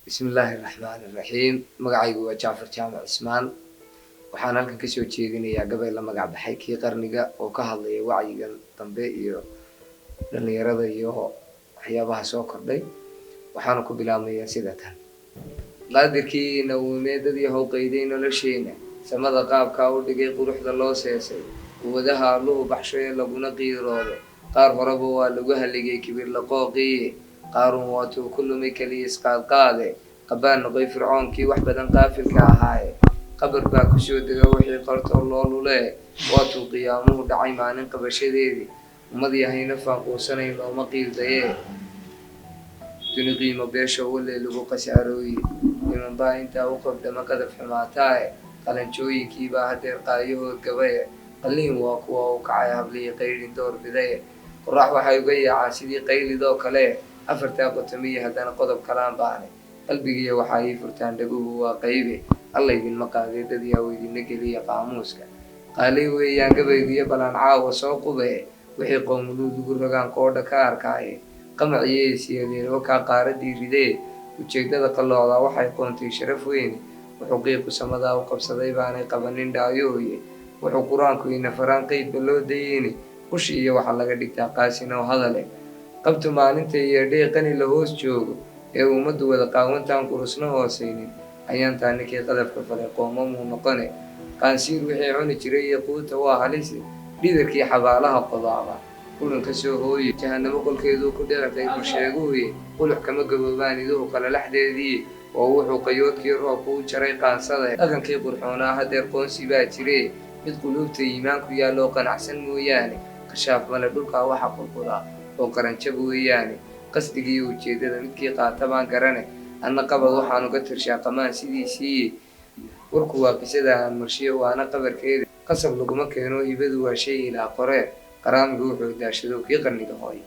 بسم الله الرحمن الرحيم مقعيقو جعفر جامع عثمان waxaan halkan ka soo jeedinayaa gabay la magac baxay kii qarniga oo ka hadlaya wacyiga dambe iyo dhalinyarada iyo waxyaabaha soo kordhay waxaan ku bilaabmayaa sida tan qaadirkii nawmeedadii hawqeydey nolosheena samada qaabka u dhigay quruxda loo seesay wadaha loo baxshay laguna qiiroodo qaar horeba waa lagu haligay kibir la qooqii qaarun waatu kulumay kaliis qaade qabaan noqay fircoonkii wax badan qaafilka ahaay qabar baa ku soo degay wixii qorto loo lulay waatu qiyaamuhu dhacay maalin qabashadeedii ummadii ahayna faaqoonsanay looma qiildaye duni qiimo beesha wale lagu qasaarooyay niman baa intaa u qabdama qadaf xumaataay qalanjooyinkii baa hadeer qaayahood gabay qalliin waa kuwa u kacay hablii qaylin door biday qorax waxay uga yaacaan sidii qaylidoo kale afartaa qotamiya haddana qodob kalaan baanay qalbigiiya waxaa ii furtaan dhaguhu waa qaybe alla idinma qaaday dad yaa idinna geliya qaamuuska qaalay weeyaan gabaygiiyo balaan caawa soo qube wixii qowmuluud ugu rogaan qoodha ka arkaaye qamaciyey siyadeed wakaa qaaradii ridee ujeedada qalloocdaa waxay qoontay sharaf weyne wuxuu qiiqu samadaa u qabsaday baanay qabanin dhaayooye wuxuu qur-aanku ina faraan qeydba loo dayeyni qushi iyo waxaa laga dhigtaa qaasinow hadale qabtu maalinta iyo dheeqani la hoos joogo ee ummaddu wada qaawantaan qurusna hoosaynin ayaan taa ninkii qadafka falay qoomamuu noqone qaansiir wixii cuni jiray iyo quuta waa halisi dhidarkii xabaalaha qodaaba kulan ka soo hooye jahanamo qolkeeduu ku dhicitay bulsheeguhuye qulux kama gaboobaan iduhu kale laxdeedii oo wuxuu qayoodkii roobku u jaray qaansada dhaqankii qurxoonaa hadeer qoonsi baa jire mid quluubta iimaanku yaalloo qanacsan mooyaane qashaaf male dhulkaa waxa qulqudaa oo qaranjab weeyaane qasdigii ujeedada midkii qaata baan garane anna qabad waxaan uga tirshaa qamaan sidiisii warku waa qisada aan marshiyo waana qabarkeeda qasab laguma keeno hibadu waa shay ilaa qoree qaraamigu wuxuu daashado kii qarniga hooye